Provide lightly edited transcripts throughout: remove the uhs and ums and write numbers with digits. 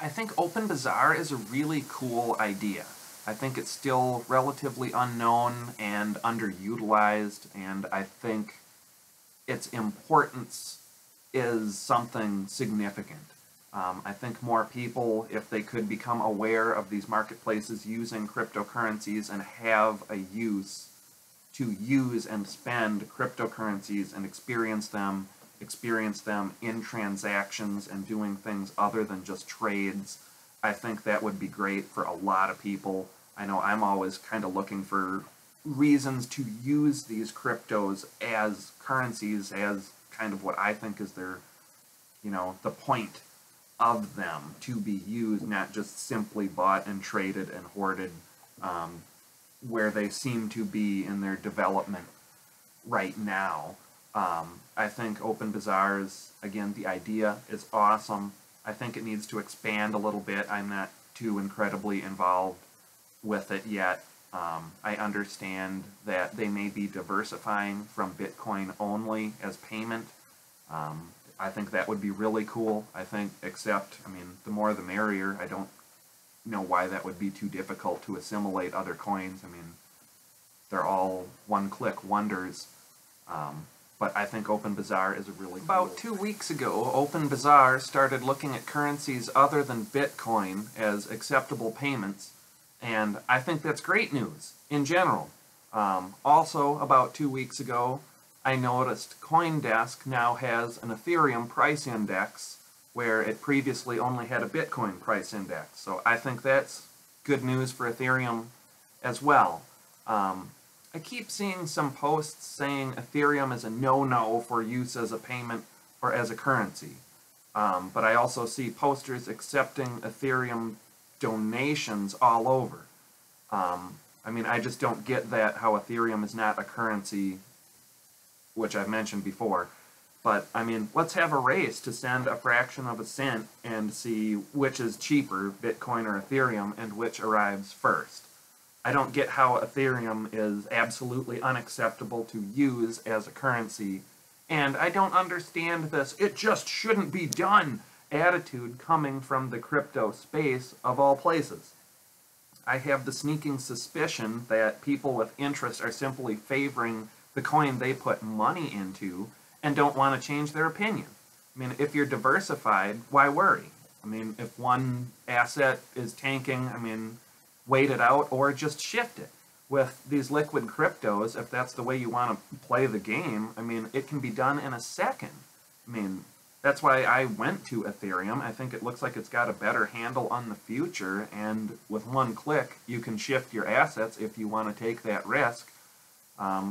I think Open Bazaar is a really cool idea. I think it's still relatively unknown and underutilized, and I think its importance is something significant. I think more people, if they could become aware of these marketplaces using cryptocurrencies and have a use to use and spend cryptocurrencies and experience them in transactions and doing things other than just trades, I think that would be great for a lot of people. I know I'm always kind of looking for reasons to use these cryptos as currencies, as kind of what I think is their, the point of them to be used, not just simply bought and traded and hoarded, where they seem to be in their development right now. I think Open Bazaars, again, the idea is awesome. I think it needs to expand a little bit. I'm not too incredibly involved with it yet. I understand that they may be diversifying from Bitcoin only as payment. I think that would be really cool. Except, the more the merrier. I don't know why that would be too difficult to assimilate other coins. They're all one-click wonders. But I think Open Bazaar is a really cool. About 2 weeks ago, Open Bazaar started looking at currencies other than Bitcoin as acceptable payments, and I think that's great news in general. Also, about 2 weeks ago, I noticed CoinDesk now has an Ethereum price index where it previously only had a Bitcoin price index. So I think that's good news for Ethereum as well. I keep seeing some posts saying Ethereum is a no-no for use as a payment or as a currency. But I also see posters accepting Ethereum donations all over. I just don't get that, how Ethereum is not a currency, which I've mentioned before. But, let's have a race to send a fraction of a cent and see which is cheaper, Bitcoin or Ethereum, and which arrives first. I don't get how Ethereum is absolutely unacceptable to use as a currency, and I don't understand this "it just shouldn't be done" attitude coming from the crypto space of all places. I have the sneaking suspicion that people with interest are simply favoring the coin they put money into and don't want to change their opinion. If you're diversified, why worry? If one asset is tanking, wait it out or just shift it. With these liquid cryptos, if that's the way you want to play the game, it can be done in a second. That's why I went to Ethereum. I think it looks like it's got a better handle on the future, and with one click, you can shift your assets if you want to take that risk.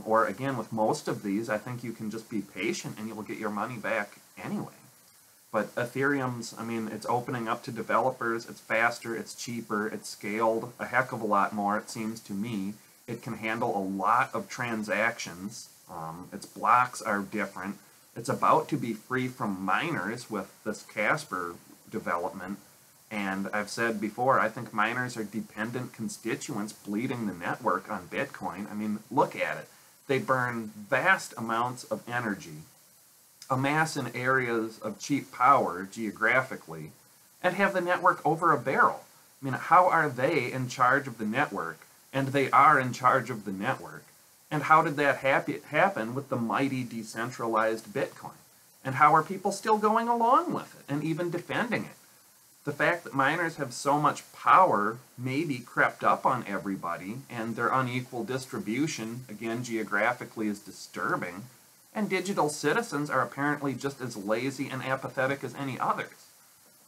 Or again, with most of these, I think you can just be patient and you'll get your money back anyway. But Ethereum's, it's opening up to developers, it's faster, it's cheaper, it's scaled a heck of a lot more, it seems to me. It can handle a lot of transactions. Its blocks are different. It's about to be free from miners with this Casper development. And I've said before, I think miners are dependent constituents bleeding the network on Bitcoin. Look at it. They burn vast amounts of energy, amass in areas of cheap power geographically, and have the network over a barrel. How are they in charge of the network? And they are in charge of the network. And how did that happen with the mighty decentralized Bitcoin? And how are people still going along with it and even defending it? The fact that miners have so much power maybe crept up on everybody, and their unequal distribution, again geographically, is disturbing. And digital citizens are apparently just as lazy and apathetic as any others.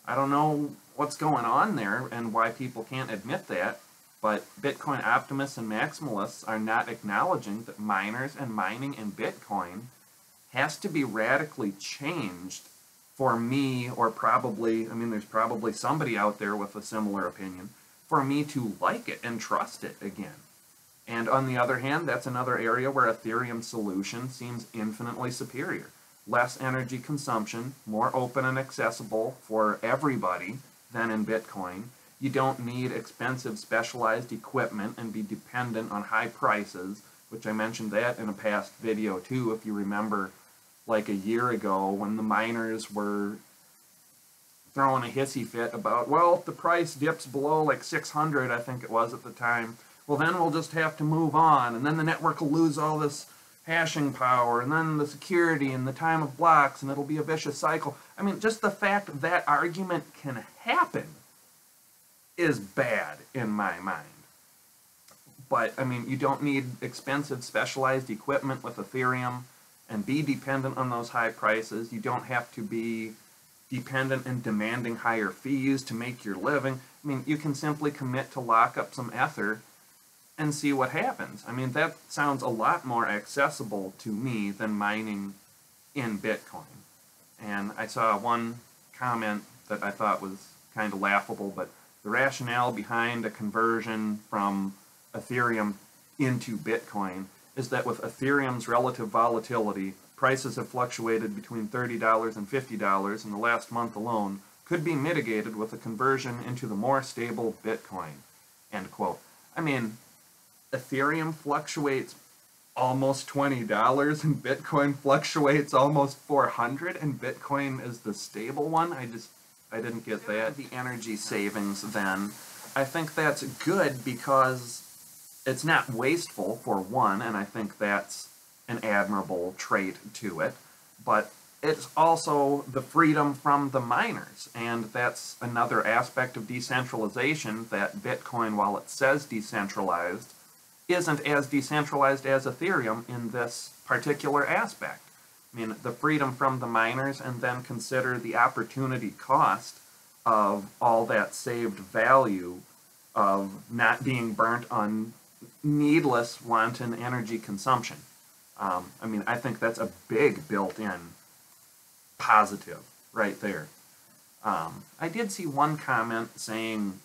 I don't know what's going on there and why people can't admit that, but Bitcoin optimists and maximalists are not acknowledging that miners and mining in Bitcoin has to be radically changed for me, or probably, there's probably somebody out there with a similar opinion, for me to like it and trust it again. And on the other hand, that's another area where Ethereum's solution seems infinitely superior. Less energy consumption, more open and accessible for everybody than in Bitcoin. You don't need expensive specialized equipment and be dependent on high prices, which I mentioned that in a past video too, if you remember, like a year ago when the miners were throwing a hissy fit about, well, if the price dips below like 600, I think it was at the time, well, then we'll just have to move on, and then the network will lose all this hashing power, and then the security and the time of blocks, and it'll be a vicious cycle. I mean, just the fact that argument can happen is bad in my mind. But, I mean, you don't need expensive specialized equipment with Ethereum and be dependent on those high prices. You don't have to be dependent and demanding higher fees to make your living. I mean, you can simply commit to lock up some Ether and see what happens. I mean, that sounds a lot more accessible to me than mining in Bitcoin. And I saw one comment that I thought was kind of laughable, but the rationale behind a conversion from Ethereum into Bitcoin is that with Ethereum's relative volatility, prices have fluctuated between $30 and $50 in the last month alone, could be mitigated with a conversion into the more stable Bitcoin. End quote. I mean, Ethereum fluctuates almost $20 and Bitcoin fluctuates almost $400 and Bitcoin is the stable one. I didn't get that. The energy savings then, I think that's good because it's not wasteful for one, and I think that's an admirable trait to it, but it's also the freedom from the miners, and that's another aspect of decentralization that Bitcoin, while it says decentralized, isn't as decentralized as Ethereum in this particular aspect. I mean, the freedom from the miners, and then consider the opportunity cost of all that saved value of not being burnt on needless, wanton energy consumption. I mean, I think that's a big built-in positive right there. I did see one comment saying,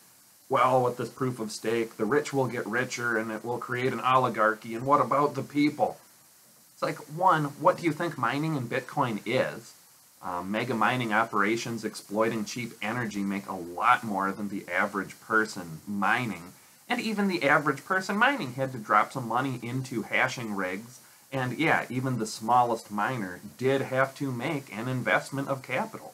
well, with this proof of stake, the rich will get richer and it will create an oligarchy, and what about the people? It's like, one, what do you think mining in Bitcoin is? Mega mining operations exploiting cheap energy make a lot more than the average person mining. And even the average person mining had to drop some money into hashing rigs. And yeah, even the smallest miner did have to make an investment of capital.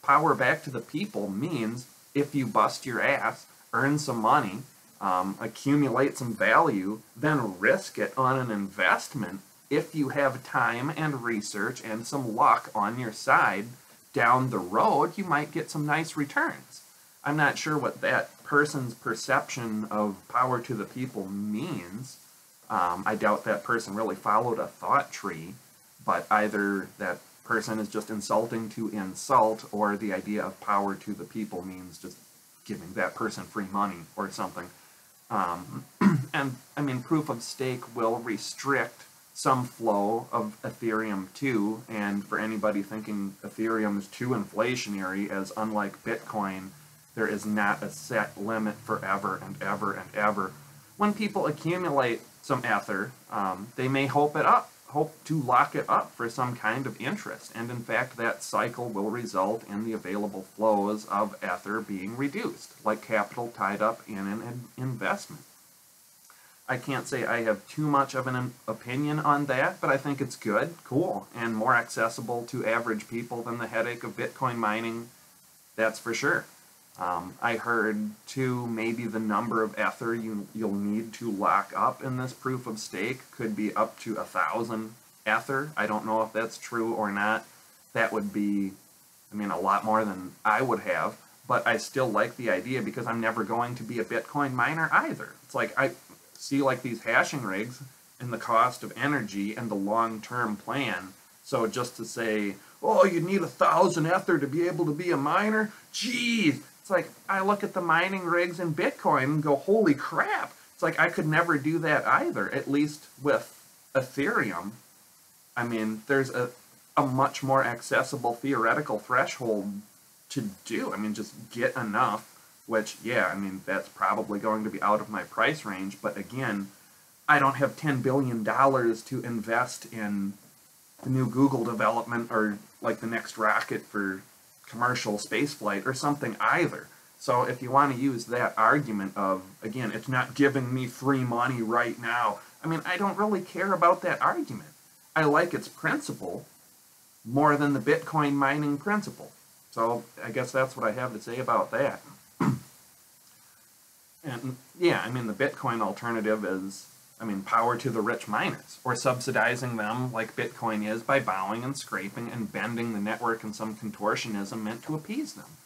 Power back to the people means if you bust your ass, earn some money, accumulate some value, then risk it on an investment. If you have time and research and some luck on your side down the road, you might get some nice returns. I'm not sure what that person's perception of power to the people means. I doubt that person really followed a thought tree, but either that person is just insulting to insult, or the idea of power to the people means just giving that person free money or something. And, I mean, proof of stake will restrict some flow of Ethereum too, and for anybody thinking Ethereum is too inflationary, as unlike Bitcoin, there is not a set limit forever and ever and ever. When people accumulate some Ether, they may hope to lock it up for some kind of interest, and in fact that cycle will result in the available flows of Ether being reduced, like capital tied up in an investment. I can't say I have too much of an opinion on that, but I think it's good, cool, and more accessible to average people than the headache of Bitcoin mining, that's for sure. I heard, too, maybe the number of Ether you'll need to lock up in this proof of stake could be up to 1,000 Ether. I don't know if that's true or not. That would be, I mean, a lot more than I would have, but I still like the idea because I'm never going to be a Bitcoin miner either. It's like, I see like these hashing rigs and the cost of energy and the long-term plan. So just to say, oh, you need 1,000 Ether to be able to be a miner? Jeez! It's like, I look at the mining rigs in Bitcoin and go, holy crap! It's like, I could never do that either, at least with Ethereum. I mean, there's a much more accessible theoretical threshold to do. I mean, just get enough, which, yeah, I mean, that's probably going to be out of my price range, but again, I don't have $10 billion to invest in the new Google development or like the next rocket for commercial spaceflight or something either. So if you want to use that argument of, again, it's not giving me free money right now, I mean, I don't really care about that argument. I like its principle more than the Bitcoin mining principle. So I guess that's what I have to say about that. And yeah, I mean, the Bitcoin alternative is, I mean, power to the rich miners, or subsidizing them like Bitcoin is by bowing and scraping and bending the network in some contortionism meant to appease them.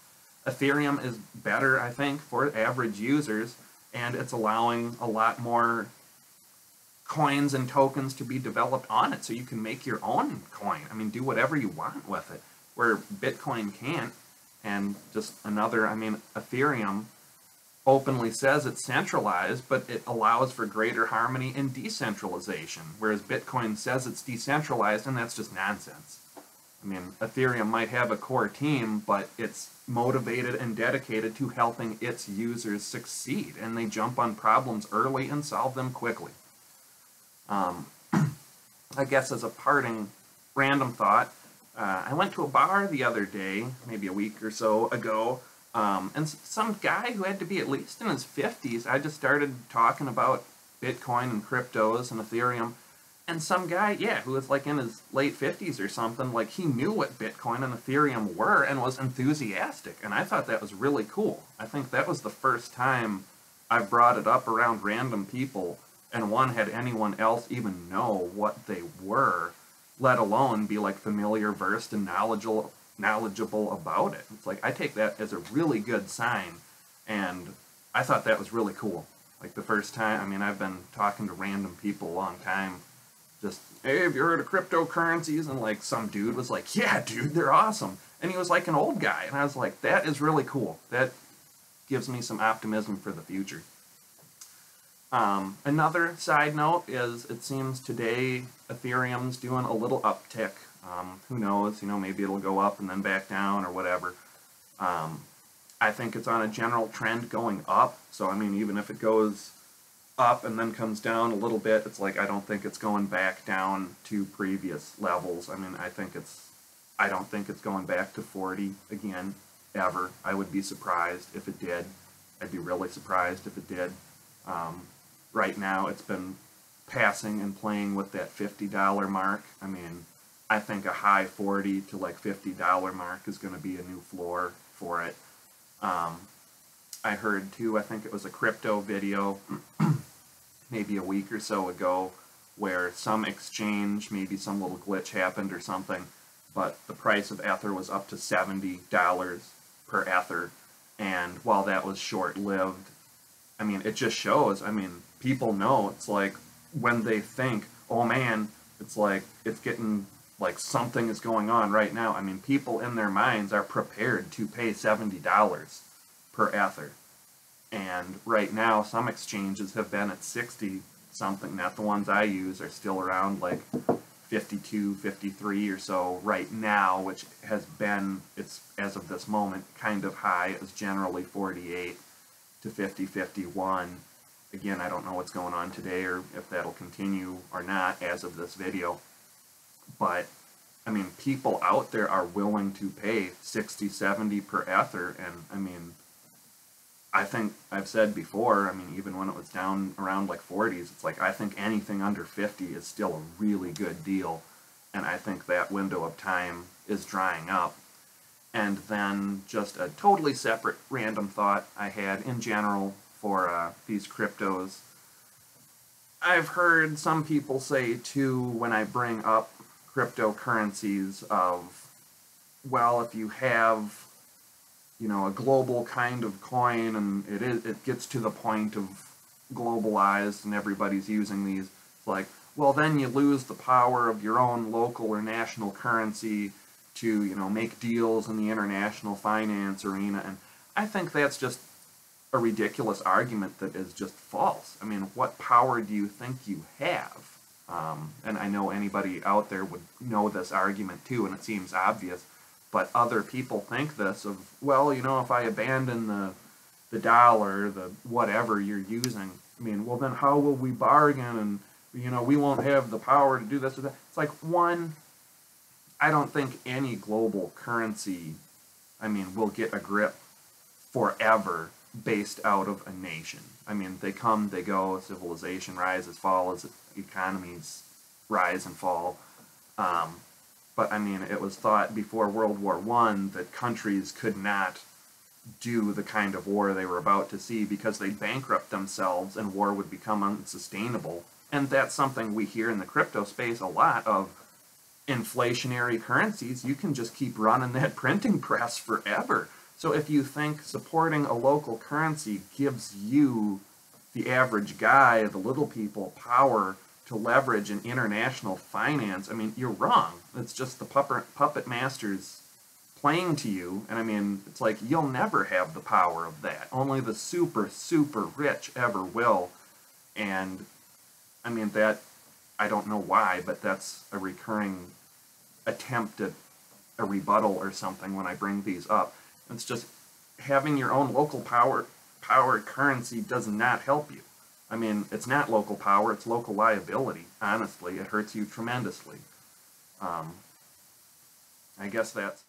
Ethereum is better, I think, for average users, and it's allowing a lot more coins and tokens to be developed on it, so you can make your own coin. I mean, do whatever you want with it, where Bitcoin can't. And just another, I mean, Ethereum openly says it's centralized, but it allows for greater harmony and decentralization, whereas Bitcoin says it's decentralized, and that's just nonsense. I mean, Ethereum might have a core team, but it's motivated and dedicated to helping its users succeed, and they jump on problems early and solve them quickly. I guess as a parting random thought, I went to a bar the other day, maybe a week or so ago, and some guy who had to be at least in his 50s, I just started talking about Bitcoin and cryptos and Ethereum, and some guy, yeah, who was like in his late 50s or something, like he knew what Bitcoin and Ethereum were and was enthusiastic, and I thought that was really cool. I think that was the first time I brought it up around random people, and one had anyone else even know what they were, let alone be like familiar, versed, and knowledgeable about it. It's like, I take that as a really good sign, and I thought that was really cool. Like the first time, I mean, I've been talking to random people a long time, just, hey, have you heard of cryptocurrencies? And like some dude was like, yeah, dude, they're awesome. And he was like an old guy, and I was like, that is really cool. That gives me some optimism for the future. Another side note is, it seems today Ethereum's doing a little uptick. Who knows, you know, maybe it'll go up and then back down or whatever. I think it's on a general trend going up. So, I mean, even if it goes up and then comes down a little bit, it's like, I don't think it's going back down to previous levels. I mean, I don't think it's going back to 40 again, ever. I would be surprised if it did. I'd be really surprised if it did. Right now, it's been passing and playing with that $50 mark. I mean, I think a high 40 to like $50 mark is going to be a new floor for it. I heard too, I think it was a crypto video maybe a week or so ago, where some exchange, maybe some little glitch happened or something, but the price of Ether was up to $70 per Ether, and while that was short-lived, I mean, it just shows, I mean, people know, it's like, when they think, oh man, it's like, it's getting, like, something is going on right now, I mean, people in their minds are prepared to pay $70 per Ether. And right now, some exchanges have been at 60 something, not the ones I use, are still around like 52, 53 or so right now, which has been, it's as of this moment, kind of high, as generally 48 to 50, 51. Again, I don't know what's going on today or if that'll continue or not as of this video. But, I mean, people out there are willing to pay 60, 70 per Ether, and, I mean, I think I've said before, I mean, even when it was down around like 40s, it's like, I think anything under 50 is still a really good deal, and I think that window of time is drying up. And then just a totally separate random thought I had in general for these cryptos. I've heard some people say too, when I bring up cryptocurrencies, of, well, if you have, you know, a global kind of coin, and it gets to the point of globalized and everybody's using these, it's like, well, then you lose the power of your own local or national currency to, you know, make deals in the international finance arena. And I think that's just a ridiculous argument that is just false. I mean, what power do you think you have? And I know anybody out there would know this argument too, and it seems obvious. But other people think this of, well, you know, if I abandon the dollar, the whatever you're using, I mean, well, then how will we bargain? And, you know, we won't have the power to do this or that. It's like, one, I don't think any global currency, I mean, will get a grip forever based out of a nation. I mean, they come, they go, civilization rises, falls, economies rise and fall. But I mean, it was thought before World War I that countries could not do the kind of war they were about to see because they'd bankrupt themselves and war would become unsustainable. And that's something we hear in the crypto space a lot of inflationary currencies. You can just keep running that printing press forever. So if you think supporting a local currency gives you, the average guy, the little people, power to leverage in international finance, I mean, you're wrong. It's just the puppet masters playing to you, and I mean, it's like, you'll never have the power of that. Only the super, super rich ever will. And I mean, that, I don't know why, but that's a recurring attempt at a rebuttal or something when I bring these up. It's just, having your own local power currency does not help you. I mean, it's not local power, it's local liability, honestly. It hurts you tremendously. I guess that's